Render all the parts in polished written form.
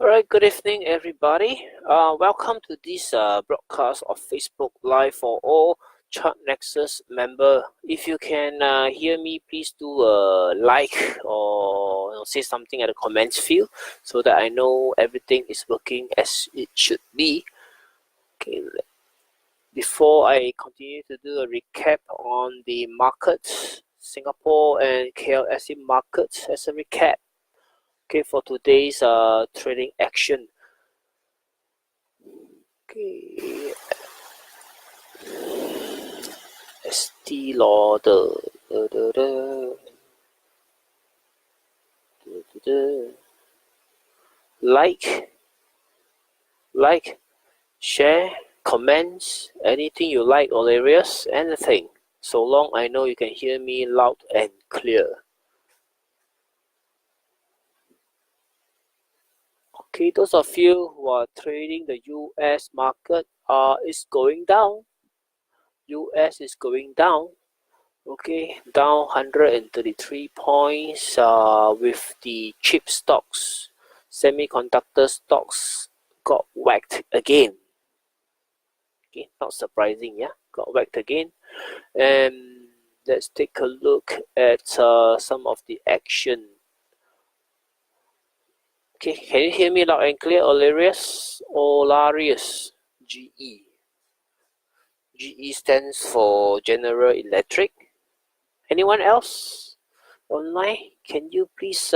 Alright, good evening everybody. Welcome to this broadcast of Facebook Live for all ChartNexus member. If you can hear me, please do like or say something at the comments field so that I know everything is working as it should be. Okay, before I continue to do a recap on the markets, Singapore and KLse markets as a recap. Okay, for today's trading action. Okay, ST Lauder. Like, share, comments, anything you like or areas, anything. So long I know you can hear me loud and clear. Okay, those of you who are trading the US market, is going down. US is going down. Okay, down 133 points with the chip stocks, semiconductor stocks got whacked again. Okay, not surprising, yeah, got whacked again. And let's take a look at some of the action. Okay, can you hear me loud and clear? Olarius, GE. GE stands for General Electric. Anyone else online? Can you please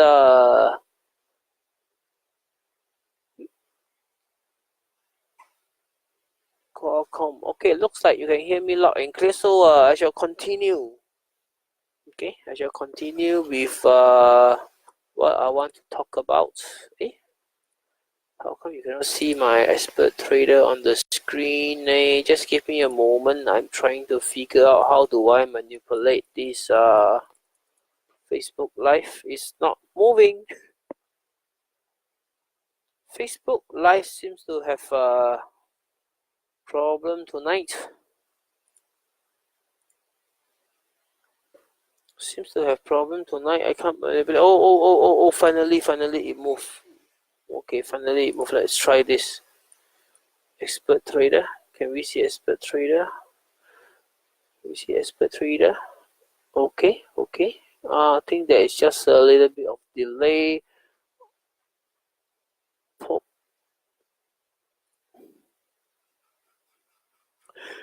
Qualcomm? Okay, looks like you can hear me loud and clear, so I shall continue. Okay, I shall continue with what I want to talk about. How come you cannot see my expert trader on the screen? Just give me a moment. I'm trying to figure out how do I manipulate this Facebook Live. It's not moving. Facebook Live seems to have a problem tonight. Seems to have problem tonight. I can't manipulate. Oh, finally it moved. Okay, finally it moved. Let's try this. Expert trader. Can we see expert trader? We see expert trader. Okay. I think there is just a little bit of delay.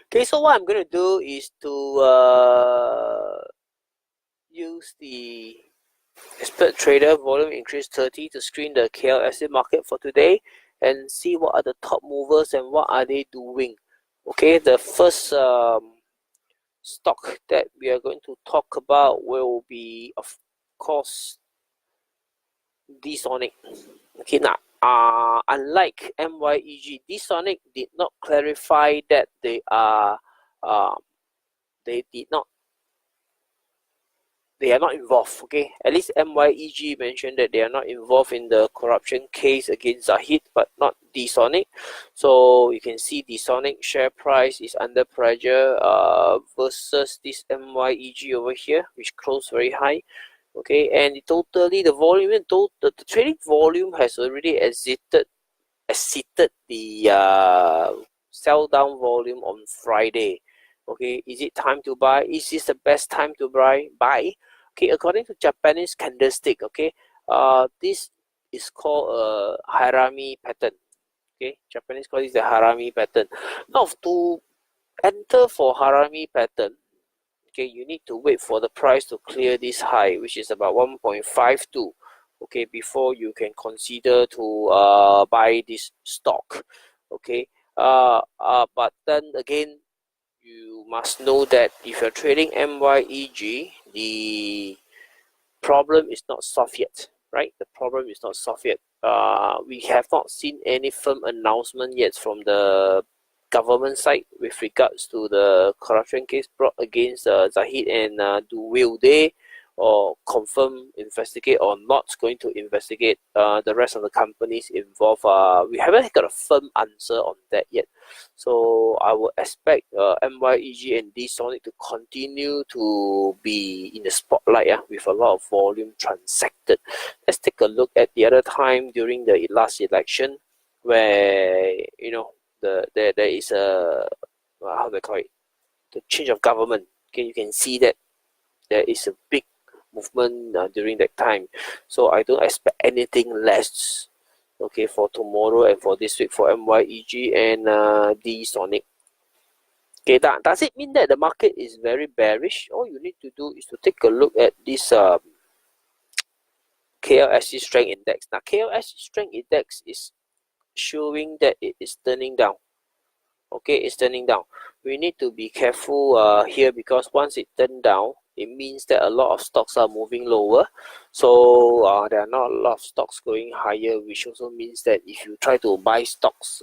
Okay, so what I'm going to do is to use the expert trader volume increase 30 to screen the KLse market for today and see what are the top movers and what are they doing. Okay, the first stock that we are going to talk about will be, of course, D-Sonic. Okay, now unlike MYEG, D-Sonic did not clarify that they are not involved. Okay, at least MYEG mentioned that they are not involved in the corruption case against Zahid, but not D-Sonic. So you can see D-Sonic share price is under pressure versus this MYEG over here, which closed very high. Okay, and the volume, the trading volume has already exceeded the sell down volume on Friday. Okay, is it time to buy? Is this the best time to buy? Okay, according to Japanese candlestick, okay, this is called a harami pattern. Okay, Japanese call this the harami pattern. Now, to enter for harami pattern, okay, you need to wait for the price to clear this high, which is about 1.52. Okay, before you can consider to buy this stock. Okay, but then again, you must know that if you're trading MYEG, the problem is not solved yet, right? The problem is not solved yet. We have not seen any firm announcement yet from the government side with regards to the corruption case brought against Zahid and will they or confirm, investigate, or not going to investigate the rest of the companies involved. We haven't got a firm answer on that yet. So I would expect MYEG and D-Sonic to continue to be in the spotlight with a lot of volume transacted. Let's take a look at the other time during the last election, where there is a how do I call it, the change of government. Okay, you can see that there is a big movement during that time. So I don't expect anything less, okay, for tomorrow and for this week for MYEG and D-Sonic. Okay, does it mean that the market is very bearish? All you need to do is to take a look at this KLse strength index. Now KLse strength index is showing that it is turning down. Okay, it's turning down. We need to be careful here, because once it turned down, it means that a lot of stocks are moving lower. So there are not a lot of stocks going higher, which also means that if you try to buy stocks,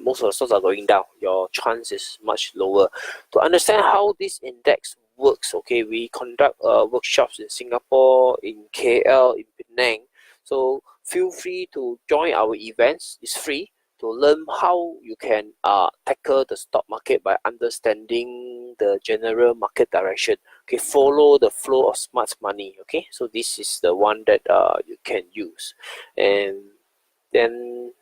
most of the stocks are going down. Your chance is much lower. To understand how this index works, okay, we conduct workshops in Singapore, in KL, in Penang. So feel free to join our events. It's free to learn how you can tackle the stock market by understanding the general market direction. Okay, follow the flow of smart money. Okay, so this is the one that you can use. And then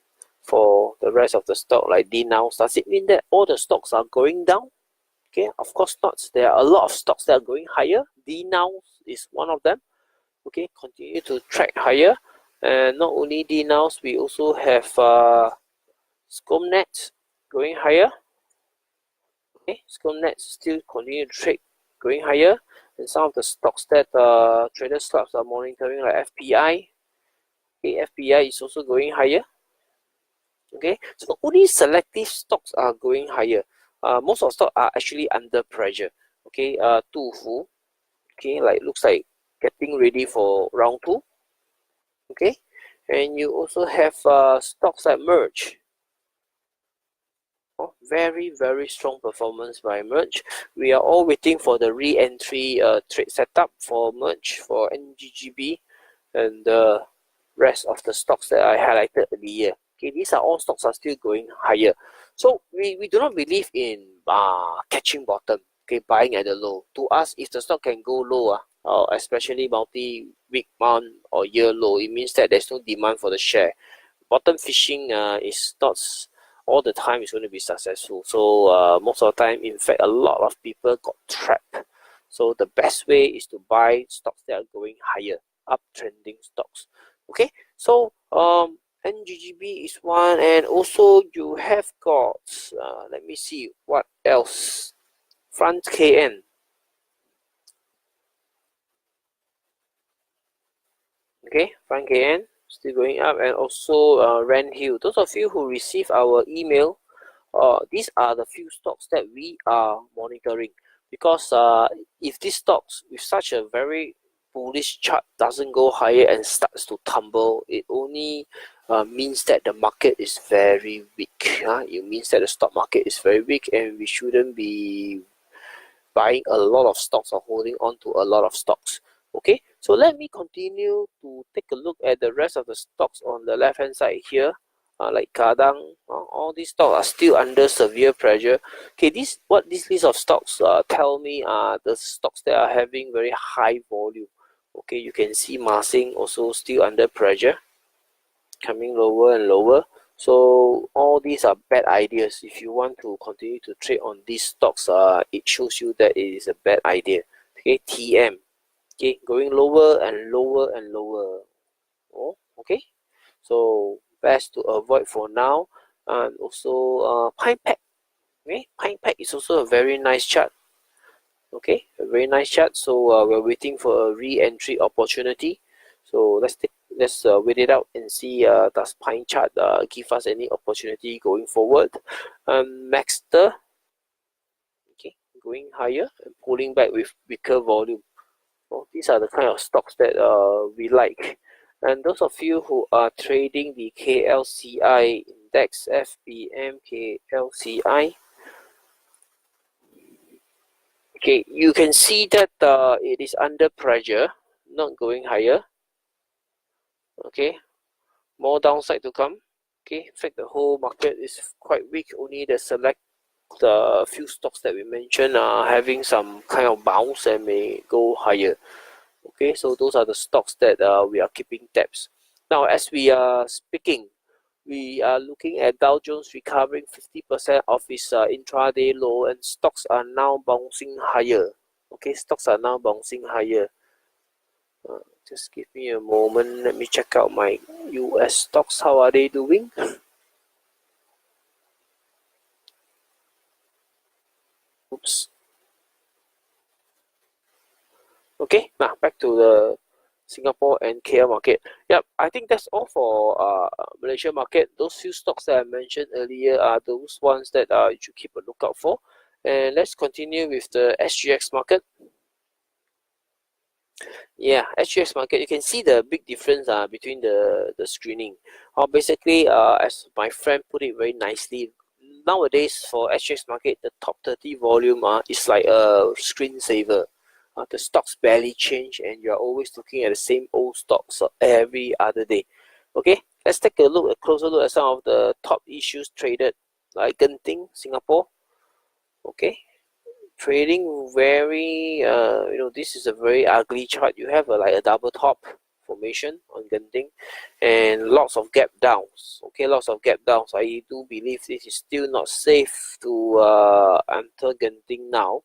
for the rest of the stock like DNOW, does it mean that all the stocks are going down? Okay, of course not. There are a lot of stocks that are going higher. DNOW is one of them. Okay, continue to track higher. And not only DNOW, we also have SCOMNET going higher. Okay, SCOMNET still continue to trade going higher. And some of the stocks that traders clubs are monitoring, like FPI. Okay, FPI is also going higher. Okay, so only selective stocks are going higher. Most of the stocks are actually under pressure. Okay, Tufu. Okay, looks like getting ready for round 2. Okay, and you also have stocks like Merge. Very, very strong performance by Merge. We are all waiting for the re-entry trade setup for Merge, for NGGB, and the rest of the stocks that I highlighted earlier. Okay, these are all stocks are still going higher. So we do not believe in catching bottom, okay, buying at the low. To us, if the stock can go low, especially multi-week, month, or year low, it means that there's no demand for the share. Bottom fishing is not all the time is going to be successful. So most of the time, in fact, a lot of people got trapped. So the best way is to buy stocks that are going higher, uptrending stocks. Okay, so NGGB is one, and also you have got let me see what else. Front KN. Okay, Front KN still going up, and also Rand Hill. Those of you who receive our email, these are the few stocks that we are monitoring, because if these stocks with such a very bullish chart doesn't go higher and starts to tumble, it only means that the market is very weak. It means that the stock market is very weak, and we shouldn't be buying a lot of stocks or holding on to a lot of stocks. Okay, so let me continue to take a look at the rest of the stocks on the left hand side here. Like Kadang, all these stocks are still under severe pressure. Okay, what this list of stocks tell me are the stocks that are having very high volume. Okay, you can see Marsing also still under pressure, coming lower and lower. So all these are bad ideas. If you want to continue to trade on these stocks, it shows you that it is a bad idea. Okay, TM, okay, going lower and lower and lower. Oh, okay, so best to avoid for now. And also PinePack. Okay, PinePack is also a very nice chart. Okay, a very nice chart. So we're waiting for a re-entry opportunity. So let's wait it out and see does Pine chart give us any opportunity going forward. Maxter, okay, going higher and pulling back with weaker volume. Well, these are the kind of stocks that we like. And those of you who are trading the KLCI index, FBM KLCI, Okay, you can see that it is under pressure, not going higher. Okay, more downside to come. Okay, in fact, the whole market is quite weak. Only the select few stocks that we mentioned are having some kind of bounce and may go higher. Okay, so those are the stocks that we are keeping tabs. Now, as we are speaking, we are looking at Dow Jones recovering 50% of its intraday low, and stocks are now bouncing higher. Okay, stocks are now bouncing higher. Just give me a moment. Let me check out my US stocks. How are they doing? Oops. Okay, now back to the Singapore and KL market. Yep, I think that's all for Malaysia market. Those few stocks that I mentioned earlier are those ones that you should keep a lookout for. And let's continue with the SGX market. Yeah, SGX market, you can see the big difference between the screening. Basically, as my friend put it very nicely, nowadays for SGX market, the top 30 volume is like a screensaver. The stocks barely change, and you're always looking at the same old stocks every other day. Okay, let's take a closer look at some of the top issues traded, like Genting, Singapore. Okay, trading very this is a very ugly chart. You have like a double top formation on Genting and lots of gap downs. Okay, lots of gap downs. I do believe this is still not safe to enter Genting now,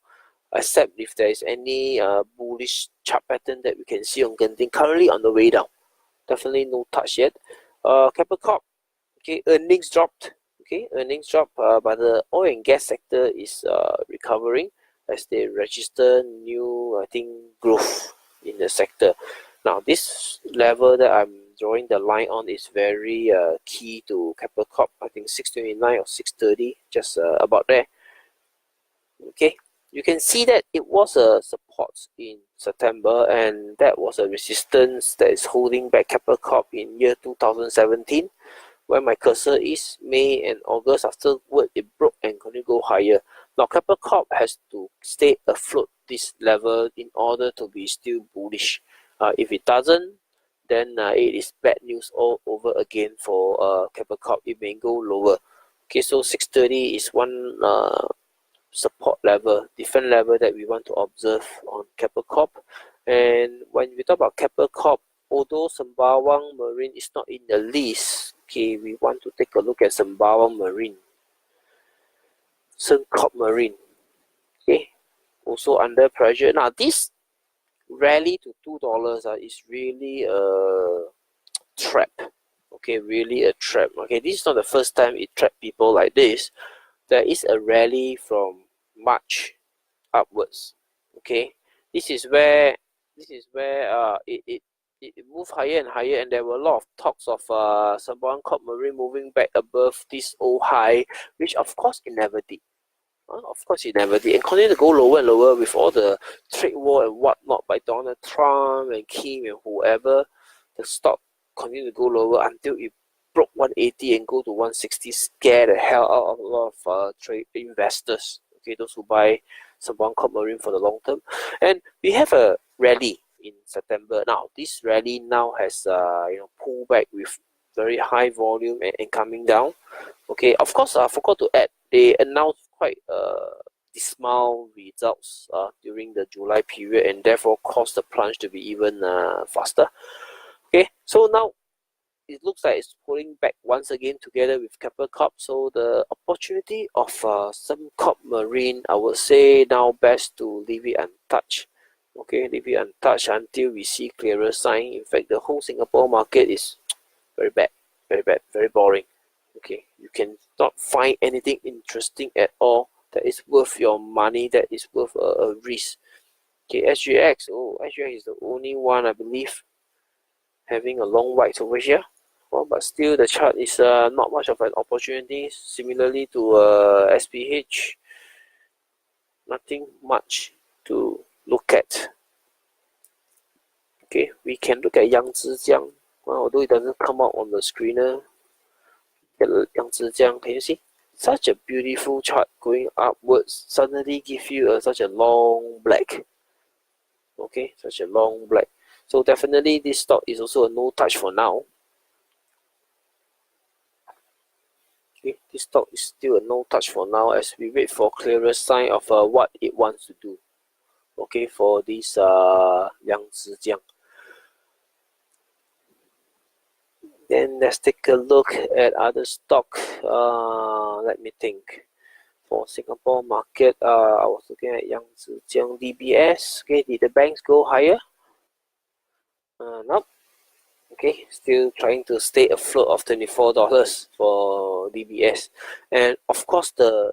except if there is any bullish chart pattern that we can see on Genting. Currently on the way down, definitely no touch yet. Capital Corp, okay, earnings dropped. Okay, earnings dropped, but the oil and gas sector is recovering as they register new, I think, growth in the sector. Now, this level that I'm drawing the line on is very key to Capital Corp. I think 629 or 630, just about there. Okay, you can see that it was a support in September, and that was a resistance that is holding back Capital Corp in year 2017. Where my cursor is, May and August, afterward it broke and continued to go higher. Now Capital Corp has to stay afloat this level in order to be still bullish. If it doesn't, then it is bad news all over again for Capital Corp. It may go lower. Okay, so 630 is one support level, different level that we want to observe on Capital Corp. And when we talk about Capital Corp, although Sembawang Marine is not in the list, okay, we want to take a look at Sembawang Marine. Sembcorp Marine, okay, also under pressure. Now this rally to $2 is really a trap. Okay, really a trap. Okay, this is not the first time it trapped people like this. There is a rally from March upwards. Okay, this is where it moved higher and higher, and there were a lot of talks of Sembawang Corp Marine moving back above this old high, which of course it never did. Of course it never did, and continued to go lower and lower with all the trade war and whatnot by Donald Trump and Kim and whoever. The stock continued to go lower until it broke 180 and go to 160, scare the hell out of a lot of trade investors. Okay, those who buy Sembawang Corp Marine for the long term. And we have a rally in September. Now this rally now has pulled back with very high volume and coming down. Okay, of course I forgot to add, they announced quite dismal results during the July period, and therefore caused the plunge to be even faster. Okay, so now it looks like it's pulling back once again together with Capital Corp. So the opportunity of Sembcorp Marine, I would say now best to leave it untouched. Okay, leave it untouched until we see clearer sign. In fact, the whole Singapore market is very bad, very boring. Okay, you cannot find anything interesting at all that is worth your money, that is worth a risk. Okay, SGX, SGX is the only one I believe having a long white over here. Well, but still the chart is not much of an opportunity. Similarly to SPH, nothing much to look at. Okay, we can look at Yangzijiang. Well, although it doesn't come out on the screener. Yangzijiang, can you see? such a beautiful chart going upwards suddenly give you such a long black. Okay, such a long black. So definitely this stock is also a no touch for now. Okay, this stock is still a no touch for now as we wait for clearer sign of what it wants to do. Okay, for this Yangzijiang. Then let's take a look at other stock. Let me think. For Singapore market, I was looking at Yangzijiang DBS. Okay, did the banks go higher? Nope. Okay, still trying to stay afloat of $24 for DBS. And of course, the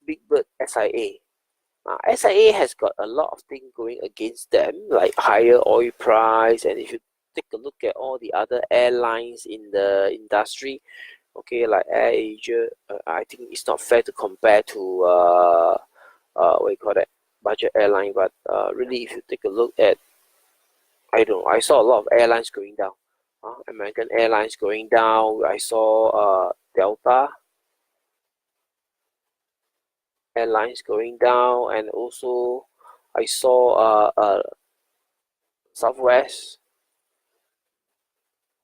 big bird SIA. SIA has got a lot of things going against them, like higher oil price. And if you take a look at all the other airlines in the industry, okay, like AirAsia, I think it's not fair to compare to what you call that, budget airline. But really, if you take a look at, I don't know, I saw a lot of airlines going down. American Airlines going down. I saw Delta Airlines going down, and also I saw Southwest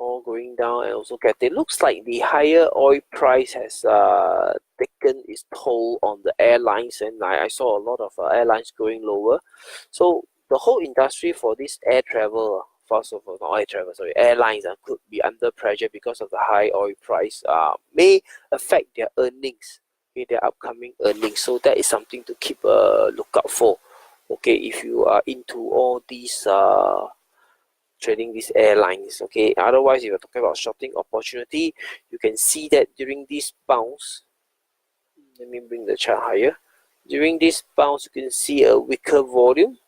all going down, and also Cathay. Looks like the higher oil price has taken its toll on the airlines, and I saw a lot of airlines going lower. So the whole industry for this air travel, first of all, not air travel, sorry, airlines could be under pressure because of the high oil price. May affect their earnings, okay, their upcoming earnings. So that is something to keep a lookout for. Okay, if you are into all these trading these airlines. Okay, otherwise if you're talking about shorting opportunity, you can see that during this bounce, let me bring the chart higher. During this bounce, you can see a weaker volume.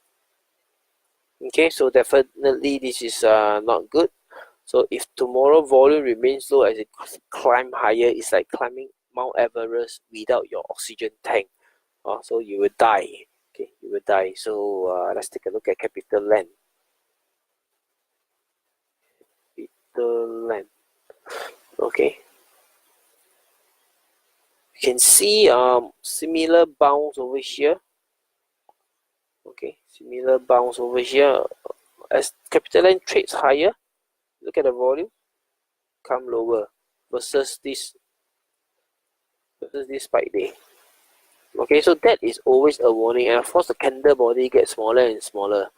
Okay, so definitely this is not good. So if tomorrow volume remains low as it climb higher, it's like climbing Mount Everest without your oxygen tank. So you will die. Okay, you will die. So let's take a look at CapitaLand. CapitaLand. Okay, you can see similar bounce over here. Okay, similar bounce over here. As CapitaLand trades higher, look at the volume, come lower versus this spike day. Okay, so that is always a warning, and of course the candle body gets smaller and smaller.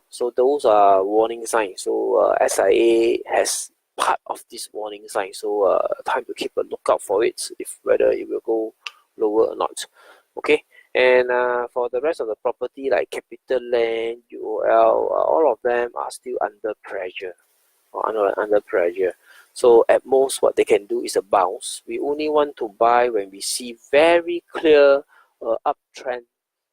So those are warning signs. So SIA has part of this warning sign. So time to keep a lookout for it, if whether it will go lower or not. Okay, and for the rest of the property like CapitaLand, UOL, all of them are still under pressure. Under pressure. So at most what they can do is a bounce. We only want to buy when we see very clear uptrend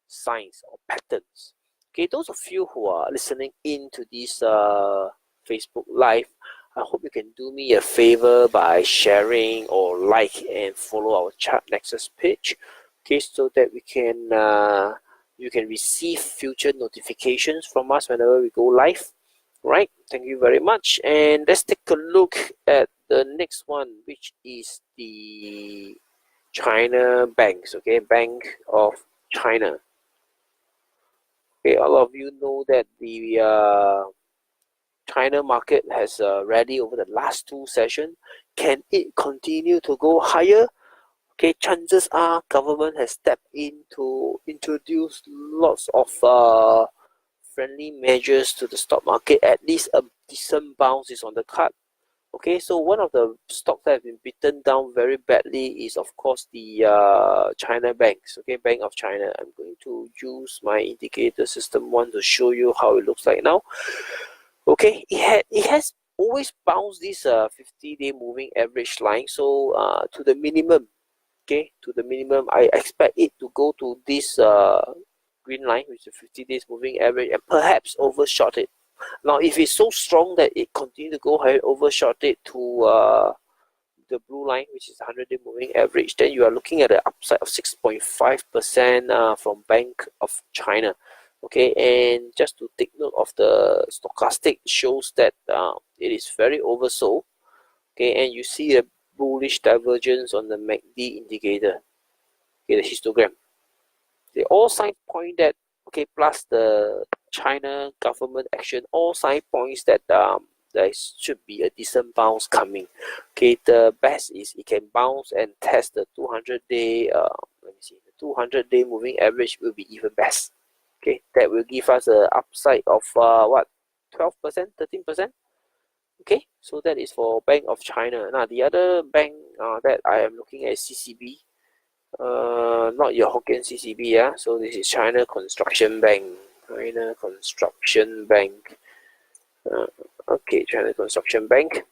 signs or patterns. Okay, those of you who are listening in to this Facebook live, I hope you can do me a favor by sharing or like and follow our ChartNexus page. Okay, so that we can you can receive future notifications from us whenever we go live. Right, thank you very much. And let's take a look at the next one, which is the China banks. Okay, Bank of China. Okay, a lot of you know that the China market has rallied over the last two sessions. Can it continue to go higher? Okay, chances are government has stepped in to introduce lots of friendly measures to the stock market. At least a decent bounce is on the card. Okay, so one of the stocks that have been beaten down very badly is of course the China banks. Okay, Bank of China. I'm going to use my indicator system one to show you how it looks like now. Okay, it has always bounced this 50-day moving average line. So to the minimum, okay, to the minimum, I expect it to go to this green line, which is 50 days moving average, and perhaps overshot it. Now, if it's so strong that it continues to go higher, overshot it to the blue line, which is 100-day moving average, then you are looking at an upside of 6.5% from Bank of China. Okay, and just to take note of the stochastic shows that it is very oversold. Okay, and you see a bullish divergence on the MACD indicator, okay, the histogram. They all sign point that, okay, plus the China government action, all sign points that there should be a decent bounce coming. Okay, the best is it can bounce and test the 200-day. Let me see, the 200-day moving average will be even best. Okay, that will give us a upside of what, 12%, 13%. Okay, so that is for Bank of China. Now the other bank that I am looking at is CCB. Not your Hokkien CCB, yeah. So this is China Construction Bank. China Construction Bank. Okay, China Construction Bank.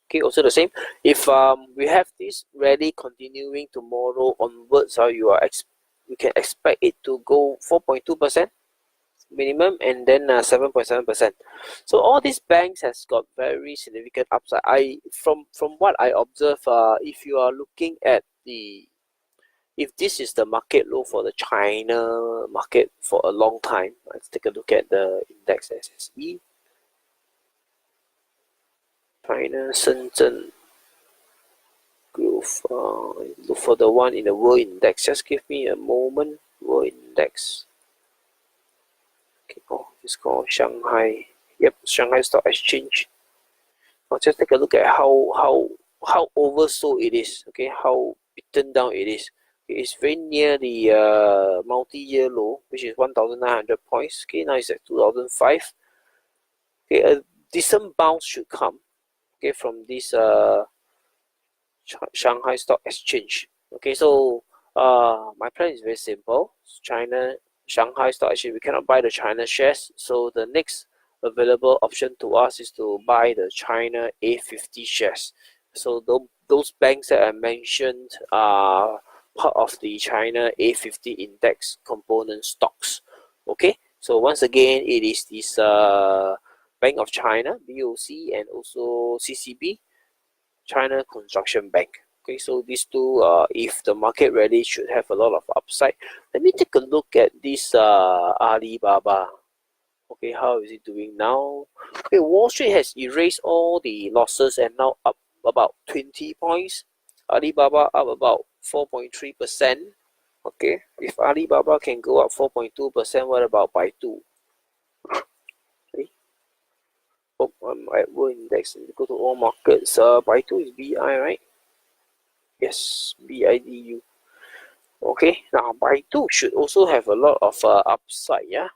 Okay, also the same. If we have this rally continuing tomorrow onwards, you can expect it to go 4.2% minimum, and then 7.7%. So all these banks has got very significant upside. From what I observe, if you are looking at if this is the market low for the China market for a long time, let's take a look at the index SSE. China Shenzhen growth. Look for the one in the world index. Just give me a moment. World index. Okay, it's called Shanghai. Yep, Shanghai Stock Exchange. I'll just take a look at how oversold it is. Okay, how beaten down it is. Okay, it's very near the multi-year low, which is 1,900 points. Okay, now it's at 2005. Okay, a decent bounce should come. Okay, from this Shanghai Stock Exchange. Okay, so my plan is very simple. Shanghai Stock Exchange, we cannot buy the China shares, so the next available option to us is to buy the China A50 shares. So those banks that I mentioned are part of the China A50 index component stocks. Okay, so once again, it is this Bank of China, BOC, and also CCB, China Construction Bank. Okay, so these two, if the market rally, should have a lot of upside. Let me take a look at this Alibaba. Okay, how is it doing now? Okay, Wall Street has erased all the losses and now up about 20 points. Alibaba up about 4.3%. Okay, if Alibaba can go up 4.2%, what about Baidu? Okay. Oh, I'm at World Index. Go to all markets. Baidu is BI, right? Yes, BIDU. Okay, now Baidu should also have a lot of upside, yeah.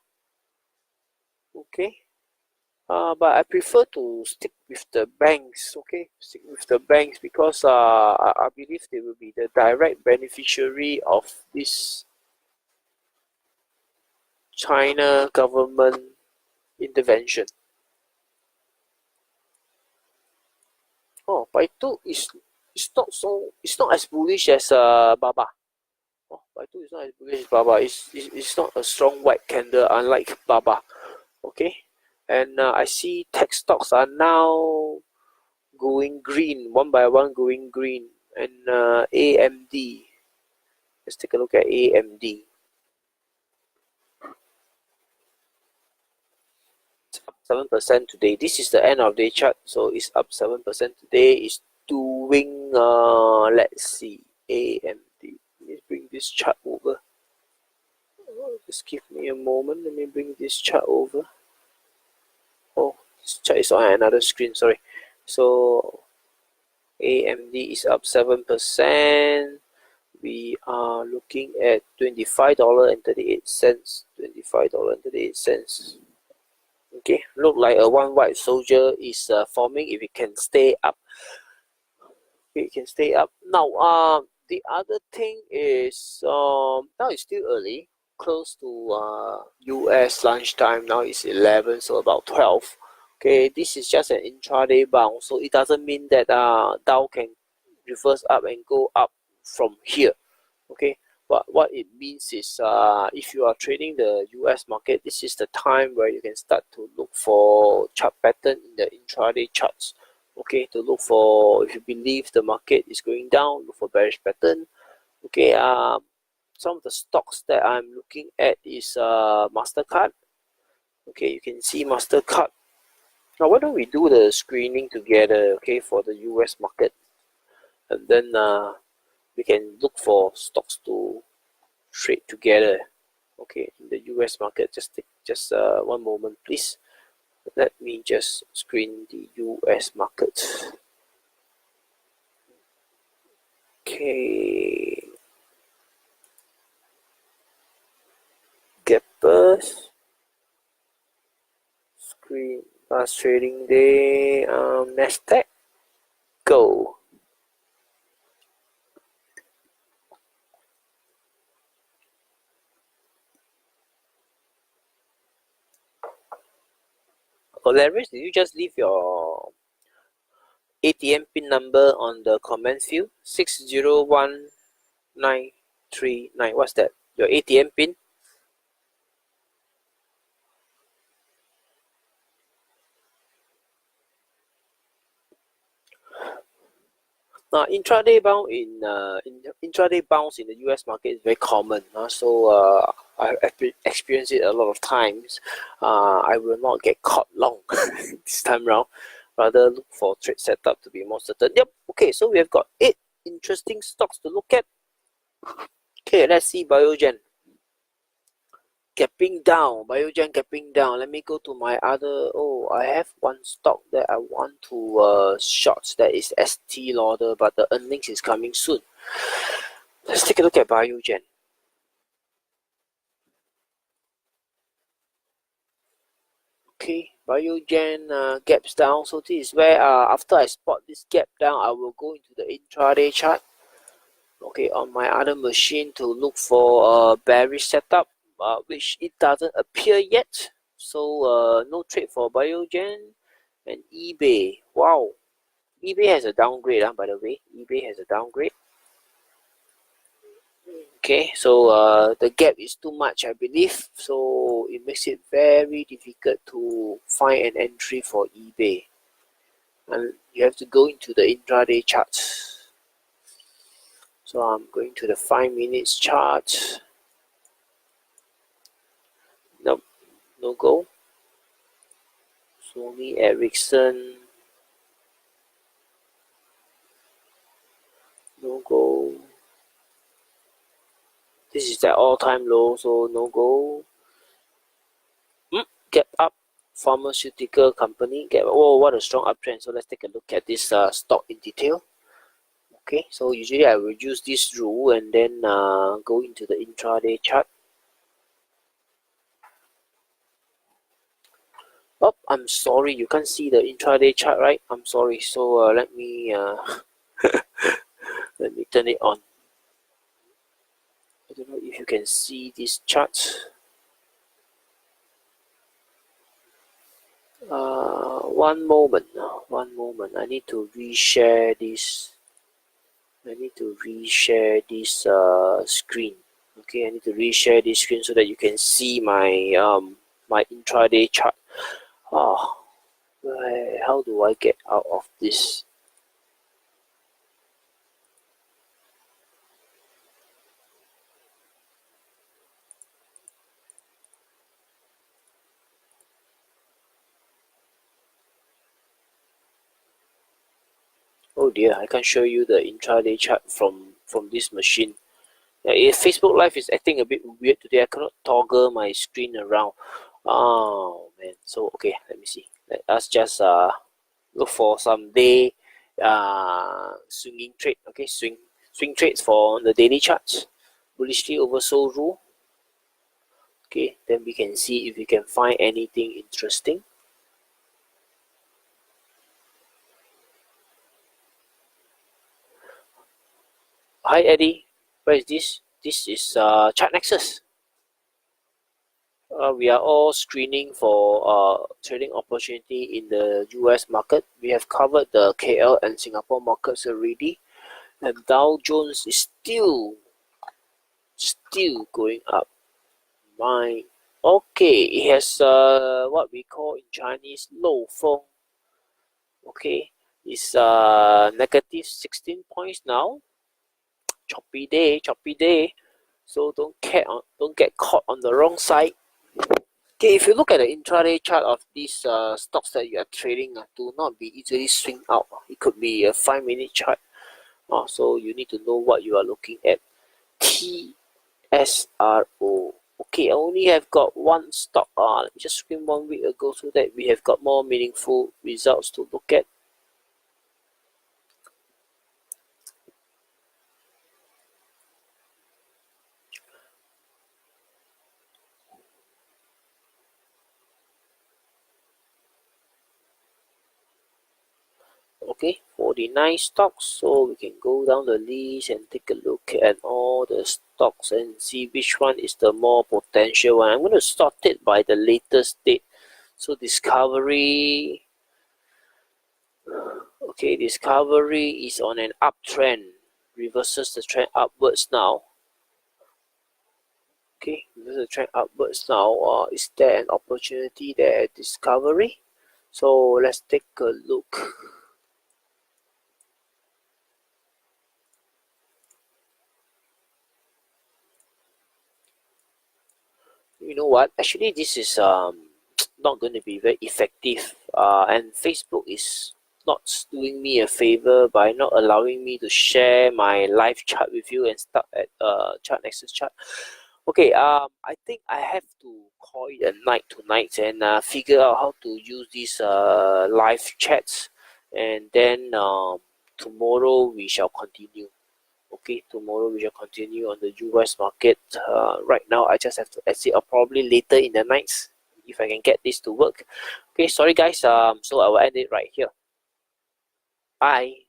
Okay, but I prefer to stick with the banks. Okay, stick with the banks because I believe they will be the direct beneficiary of this China government intervention. Oh, Baidu is it's not as bullish as Baba. Oh, Baidu is not as bullish as Baba. It's not a strong white candle, unlike Baba. Okay, and I see tech stocks are now going green, one by one going green, and AMD. Let's take a look at AMD. It's up 7% today. This is the end of day chart, so it's up 7% today. It's doing let's see, AMD. Let me bring this chart over. Just give me a moment. Let me bring this chart over. Oh, this chart is on another screen, sorry. So AMD is up 7%. We are looking at $25.38. $25.38. Okay, look like a one white soldier is forming. If it can stay up, it can stay up. Now, the other thing is now it's still early, close to US lunchtime. Now it's 11, so about 12. Okay, this is just an intraday bounce, so it doesn't mean that Dow can reverse up and go up from here. Okay, but what it means is if you are trading the US market, this is the time where you can start to look for chart pattern in the intraday charts. Okay, to look for, if you believe the market is going down, look for bearish pattern. Okay, some of the stocks that I'm looking at is MasterCard. Okay, you can see MasterCard Now why don't we do the screening together, okay, for the US market, and then we can look for stocks to trade together, okay, in the US market. Just one moment, please. Let me just screen the US market. Okay, gappers, screen last trading day, Nasdaq, go. Oh, Larry, did you just leave your ATM pin number on the comment field? 601939. What's that? Your ATM pin? Now, intraday bounce in the US market is very common. I've experienced it a lot of times. I will not get caught long this time round. Rather look for trade setup to be more certain. Yep. Okay, so we have got 8 interesting stocks to look at. Okay, let's see Biogen. Gapping down, Biogen gapping down. Let me go to my other. Oh, I have one stock that I want to short. That is ST Lauder, but the earnings is coming soon. Let's take a look at Biogen. Okay, Biogen gaps down. So this is where after I spot this gap down, I will go into the intraday chart. Okay, on my other machine to look for a bearish setup, which it doesn't appear yet. So no trade for Biogen and eBay. Wow, eBay has a downgrade. By the way, eBay has a downgrade. Okay, so the gap is too much, I believe. So it makes it very difficult to find an entry for eBay, and you have to go into the intraday chart. So I'm going to the 5 minutes chart. Nope, no go. Sony Ericsson, no go. This is the all-time low, so no go. Gap up. Pharmaceutical company gap. Oh, what a strong uptrend. So let's take a look at this stock in detail. Okay, so usually I will use this rule and then go into the intraday chart. Oh, I'm sorry, you can't see the intraday chart, right? I'm sorry. So let me let me turn it on. I don't know if you can see this chart. One moment. I need to reshare this. Screen. Okay, I need to reshare this screen so that you can see my my intraday chart. How do I get out of this? Oh dear, I can't show you the intraday chart from this machine. Facebook Live is acting a bit weird today. I cannot toggle my screen around. Oh man. So okay, let me see. Let us just look for some day swinging trade. Okay, swing trades for the daily charts. Bullishly oversold rule. Okay, then we can see if we can find anything interesting. Hi Eddie, where is this? This is ChartNexus. We are all screening for trading opportunity in the US market. We have covered the KL and Singapore markets already, and Dow Jones is still going up. Okay, it has what we call in Chinese 漏风. Okay, it's negative 16 points now. Choppy day. So don't get caught on the wrong side. Okay, if you look at the intraday chart of these stocks that you are trading, do not be easily swing out. It could be a 5-minute chart. So you need to know what you are looking at. TSRO. Okay, I only have got one stock. Let me just screen 1 week ago so that we have got more meaningful results to look at. Okay, 49 stocks, so we can go down the list and take a look at all the stocks and see which one is the more potential one. I'm going to sort it by the latest date. So Discovery, okay, Discovery is on an uptrend, reverses the trend upwards now. Okay, reverses the trend upwards now. Is there an opportunity there at Discovery? So let's take a look. You know what, actually this is not going to be very effective, and Facebook is not doing me a favor by not allowing me to share my live chart with you and start at ChartNexus chart. Okay, I think I have to call it a night tonight and figure out how to use these live chats, and then tomorrow we shall continue. Okay, tomorrow we shall continue on the US market. Right now I just have to exit, or probably later in the nights if I can get this to work. Okay, sorry guys, so I will end it right here. Bye.